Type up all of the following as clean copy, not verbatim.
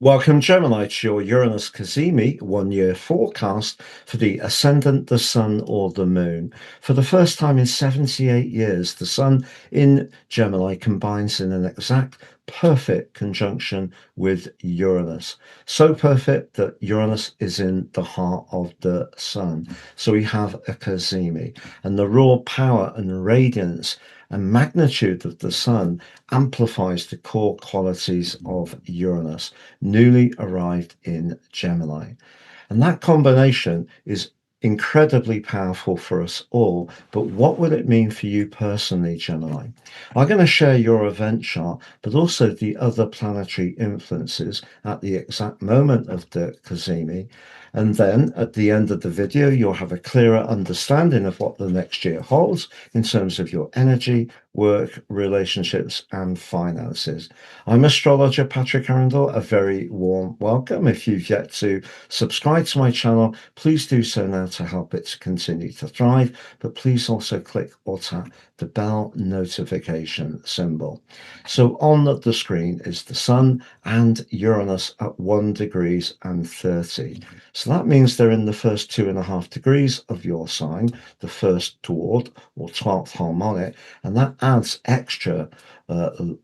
Welcome, Gemini, to your Uranus Cazimi 1 year forecast for the ascendant, the sun, or the moon. For the first time in 78 years, the sun in Gemini combines in an exact perfect conjunction with Uranus. So perfect that Uranus is in the heart of the sun. So we have a Cazimi, and the raw power and radiance and magnitude of the sun amplifies the core qualities of Uranus, newly arrived in Gemini. And that combination is incredibly powerful for us all. But what will it mean for you personally, Gemini? I'm going to share your event chart, but also the other planetary influences at the exact moment of the Kazimi. And then at the end of the video, you'll have a clearer understanding of what the next year holds in terms of your energy, work, relationships, and finances. I'm astrologer Patrick Arundel. A very warm welcome. If you've yet to subscribe to my channel, please do so now to help it to continue to thrive. But please also click or tap the bell notification symbol. So on the screen is the sun and Uranus at 1 degrees and 30. So that means they're in the first 2.5 degrees of your sign, the first toward or 12th harmonic, and that adds extra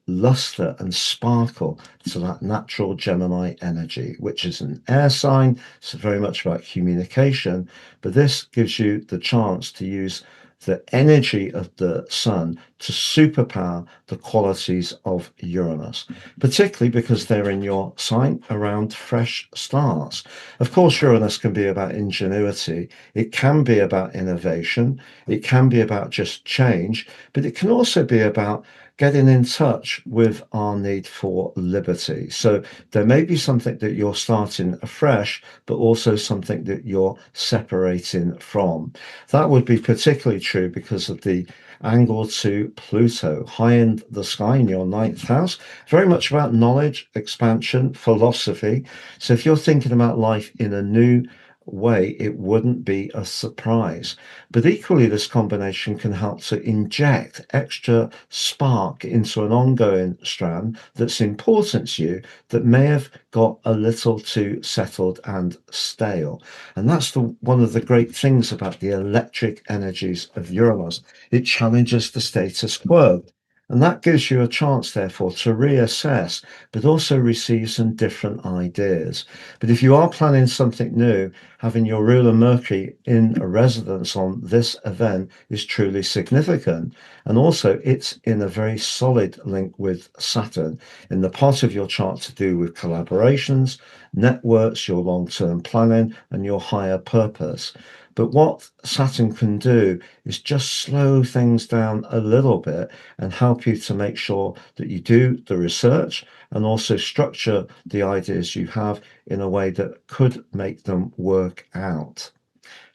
luster and sparkle to that natural Gemini energy, which is an air sign. It's very much about communication, but this gives you the chance to use the energy of the sun to superpower the qualities of Uranus, particularly because they're in your sign around fresh starts. Of course, Uranus can be about ingenuity, it can be about innovation, it can be about just change, but it can also be about getting in touch with our need for liberty. So there may be something that you're starting afresh, but also something that you're separating from. That would be particularly true because of the angle to Pluto, high in the sky in your ninth house, very much about knowledge, expansion, philosophy. So if you're thinking about life in a new way, it wouldn't be a surprise. But equally, this combination can help to inject extra spark into an ongoing strand that's important to you that may have got a little too settled and stale. And that's one of the great things about the electric energies of Uranus. It challenges the status quo. And that gives you a chance, therefore, to reassess, but also receive some different ideas. But if you are planning something new, having your ruler Mercury in a residence on this event is truly significant. And also, it's in a very solid link with Saturn in the part of your chart to do with collaborations, networks, your long term planning, and your higher purpose. But what Saturn can do is just slow things down a little bit and help you to make sure that you do the research and also structure the ideas you have in a way that could make them work out.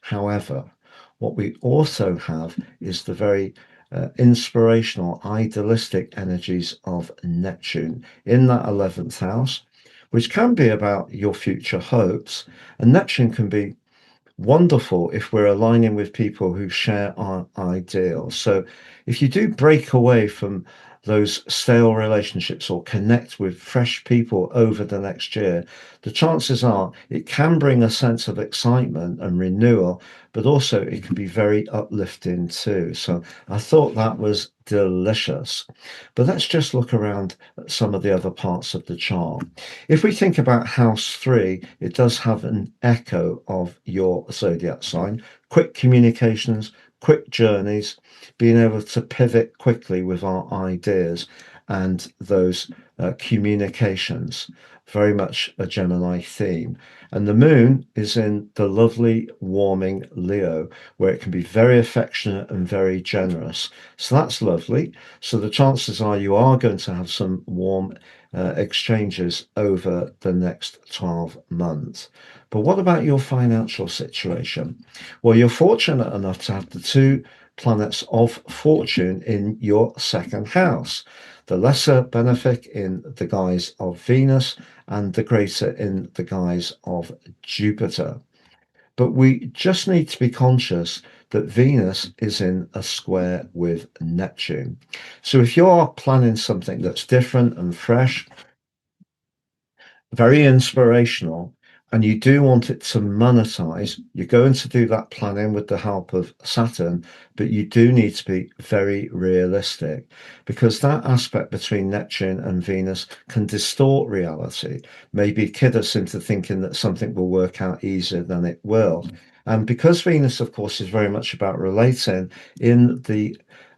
However, what we also have is the very inspirational, idealistic energies of Neptune in that 11th house, which can be about your future hopes. And Neptune can be wonderful if we're aligning with people who share our ideals. So if you do break away from those stale relationships or connect with fresh people over the next year, the chances are it can bring a sense of excitement and renewal, but also it can be very uplifting too. So I thought that was delicious. But let's just look around at some of the other parts of the chart. If we think about house 3, it does have an echo of your zodiac sign, quick communications, quick journeys, being able to pivot quickly with our ideas and those communications. Very much a Gemini theme. And the moon is in the lovely, warming Leo, where it can be very affectionate and very generous. So that's lovely. So the chances are you are going to have some warm exchanges over the next 12 months. But what about your financial situation? Well, you're fortunate enough to have the two planets of fortune in your second house, the lesser benefic in the guise of Venus and the greater in the guise of Jupiter. But we just need to be conscious that Venus is in a square with Neptune. So if you're planning something that's different and fresh, very inspirational, and you do want it to monetize. You're going to do that planning with the help of Saturn, but you do need to be very realistic, because that aspect between Neptune and Venus can distort reality, maybe kid us into thinking that something will work out easier than it will. And because Venus, of course, is very much about relating in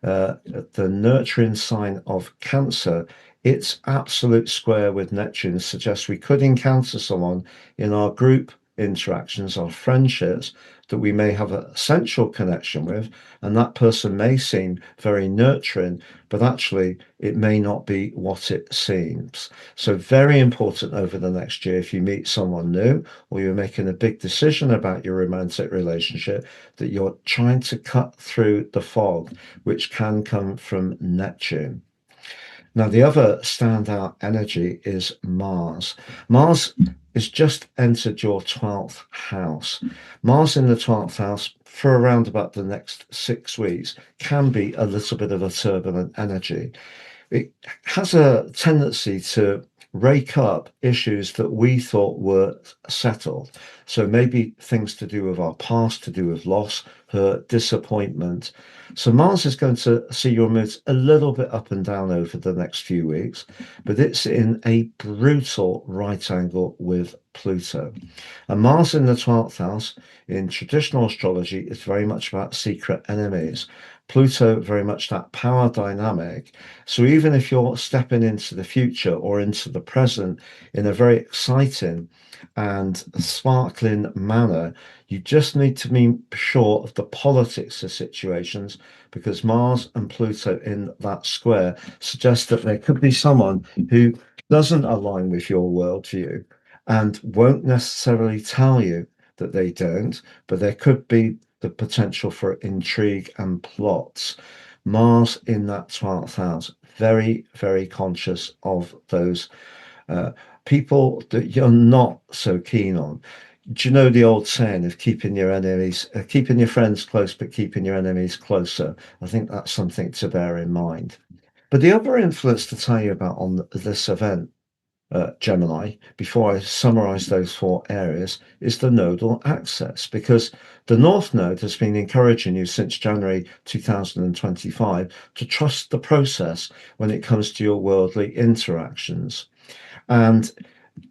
uh, the nurturing sign of Cancer, its absolute square with Neptune suggests we could encounter someone in our group interactions, our friendships, that we may have a sensual connection with, and that person may seem very nurturing, but actually it may not be what it seems. So, very important over the next year, if you meet someone new or you're making a big decision about your romantic relationship, that you're trying to cut through the fog, which can come from Neptune. Now, the other standout energy is Mars. Mars has just entered your 12th house. Mars in the 12th house for around about the next 6 weeks can be a little bit of a turbulent energy. It has a tendency to rake up issues that we thought were settled. So maybe things to do with our past, to do with loss, hurt, disappointment. So Mars is going to see your moods a little bit up and down over the next few weeks, but it's in a brutal right angle with Pluto. And Mars in the 12th house in traditional astrology is very much about secret enemies. Pluto, very much that power dynamic. So even if you're stepping into the future or into the present in a very exciting and sparkling manner, you just need to be sure of the politics of situations, because Mars and Pluto in that square suggests that there could be someone who doesn't align with your worldview and won't necessarily tell you that they don't, but there could be the potential for intrigue and plots. Mars in that 12th house, very, very conscious of those uh, people that you're not so keen on. Do you know the old saying of keeping your friends close, but keeping your enemies closer? I think that's something to bear in mind. But the other influence to tell you about on this event, Gemini, before I summarize those four areas, is the nodal axis, because the North Node has been encouraging you since January 2025 to trust the process when it comes to your worldly interactions. And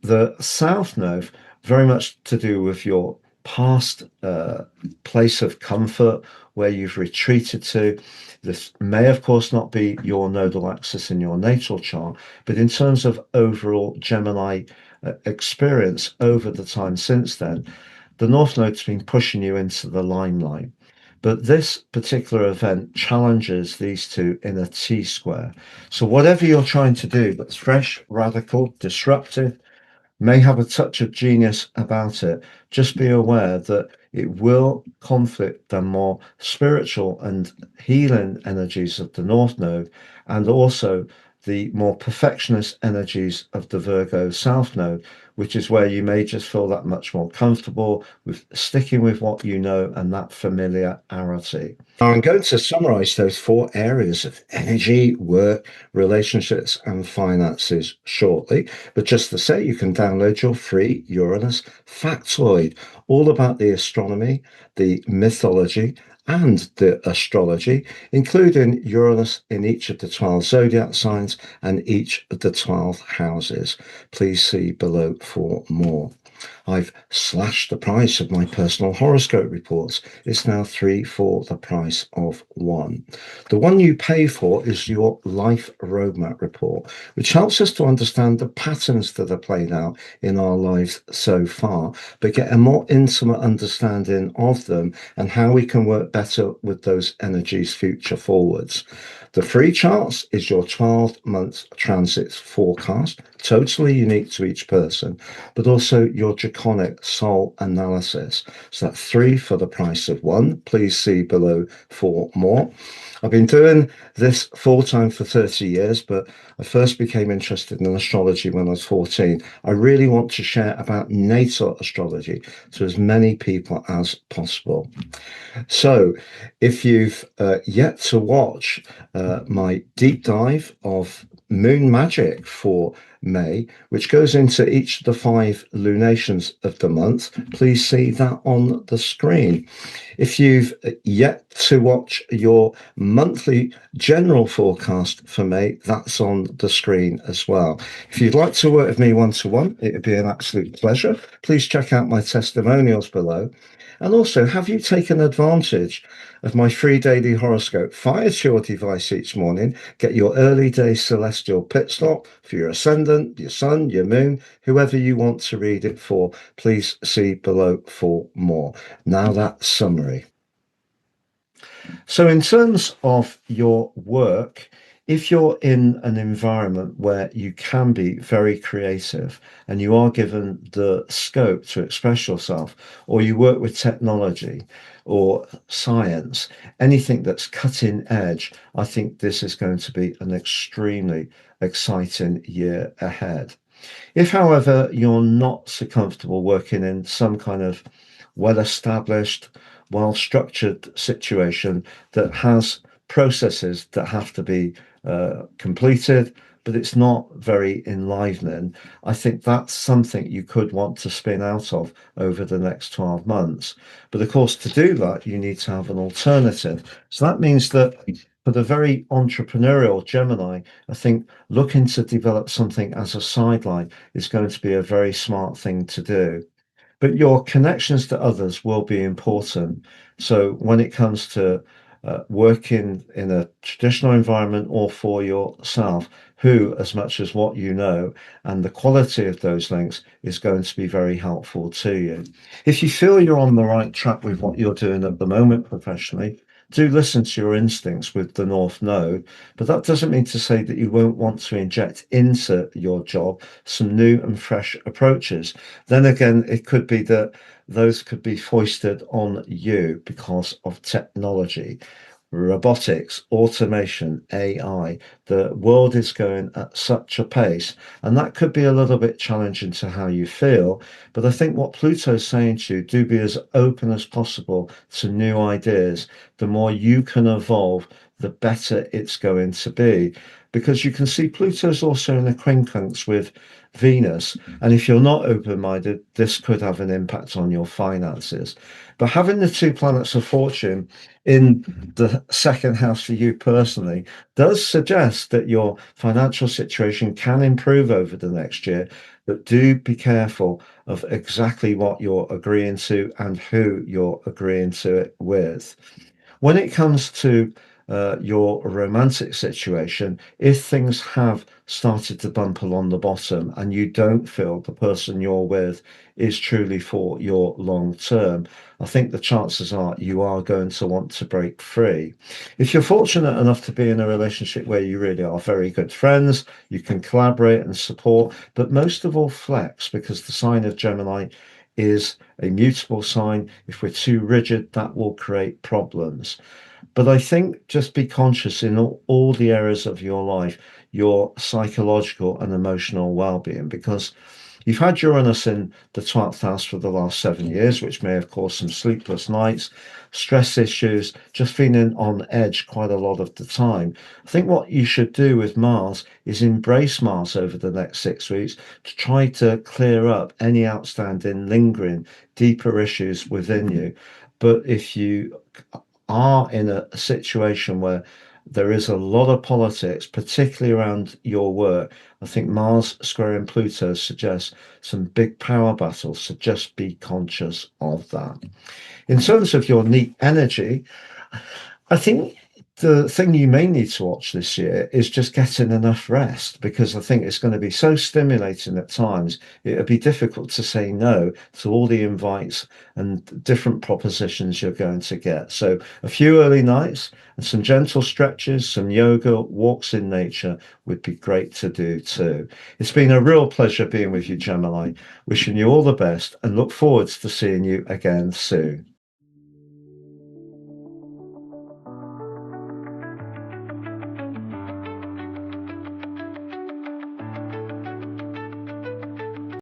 the South Node, very much to do with your past place of comfort where you've retreated to. This may, of course, not be your nodal axis in your natal chart, but in terms of overall Gemini experience over the time since then, the North Node's been pushing you into the limelight. But this particular event challenges these two in a T square. So, whatever you're trying to do that's fresh, radical, disruptive, may have a touch of genius about it, just be aware that it will conflict the more spiritual and healing energies of the North Node, and also the more perfectionist energies of the Virgo South Node, which is where you may just feel that much more comfortable with sticking with what you know and that familiarity. Now, I'm going to summarize those four areas of energy, work, relationships, and finances shortly. But just to say, you can download your free Uranus factoid, all about the astronomy, the mythology, and the astrology, including Uranus in each of the 12 zodiac signs and each of the 12 houses. Please see below for more. I've slashed the price of my personal horoscope reports. It's now 3 for the price of 1. The one you pay for is your life roadmap report, which helps us to understand the patterns that are played out in our lives so far, but get a more intimate understanding of them and how we can work better with those energies future forwards. The free charts is your 12-month transits forecast, totally unique to each person, but also your draconic soul analysis. So that's 3 for the price of 1. Please see below for more. I've been doing this full time for 30 years, but I first became interested in astrology when I was 14. I really want to share about natal astrology to as many people as possible. So, if you've yet to watch my deep dive of moon magic for May, which goes into each of the 5 lunations of the month. Please see that on the screen. If you've yet to watch your monthly general forecast for May, that's on the screen as well. If you'd like to work with me one-to-one, it would be an absolute pleasure. Please check out my testimonials below. And also, have you taken advantage of my free daily horoscope? Fire to your device each morning, get your early day celestial pit stop for your ascendant, your sun, your moon, whoever you want to read it for. Please see below for more. Now that summary. So in terms of your work, if you're in an environment where you can be very creative and you are given the scope to express yourself, or you work with technology or science, anything that's cutting edge, I think this is going to be an extremely exciting year ahead. If, however, you're not so comfortable working in some kind of well-established, well-structured situation that has processes that have to be completed, but it's not very enlivening, I think that's something you could want to spin out of over the next 12 months. But of course, to do that, you need to have an alternative. So that means that for the very entrepreneurial Gemini, I think looking to develop something as a sideline is going to be a very smart thing to do. But your connections to others will be important. So when it comes to working in a traditional environment or for yourself, who, as much as what you know, and the quality of those links is going to be very helpful to you. If you feel you're on the right track with what you're doing at the moment professionally, do listen to your instincts with the North Node, but that doesn't mean to say that you won't want to inject into your job some new and fresh approaches. Then again, it could be that those could be foisted on you because of technology, robotics, automation, AI. The world is going at such a pace, and that could be a little bit challenging to how you feel. But I think what Pluto's saying to you, do be as open as possible to new ideas. The more you can evolve, the better it's going to be. Because you can see Pluto's also in a quincunx with Venus. And if you're not open minded, this could have an impact on your finances. But having the 2 planets of fortune in the second house for you personally does suggest that your financial situation can improve over the next year. But do be careful of exactly what you're agreeing to and who you're agreeing to it with. When it comes to your romantic situation, if things have started to bump along the bottom and you don't feel the person you're with is truly for your long term, I think the chances are you are going to want to break free. If you're fortunate enough to be in a relationship where you really are very good friends, you can collaborate and support, but most of all flex, because the sign of Gemini is a mutable sign. If we're too rigid, that will create problems. But I think just be conscious in all the areas of your life, your psychological and emotional well-being, because you've had Uranus in the 12th house for the last 7 years, which may have caused some sleepless nights, stress issues, just feeling on edge quite a lot of the time. I think what you should do with Mars is embrace Mars over the next 6 weeks to try to clear up any outstanding, lingering, deeper issues within you. But if you are in a situation where there is a lot of politics, particularly around your work, I think Mars squaring Pluto suggests some big power battles, so just be conscious of that. In terms of your neat energy, I think the thing you may need to watch this year is just getting enough rest, because I think it's going to be so stimulating at times. It would be difficult to say no to all the invites and different propositions you're going to get. So a few early nights and some gentle stretches, some yoga, walks in nature would be great to do too. It's been a real pleasure being with you, Gemini. Wishing you all the best and look forward to seeing you again soon.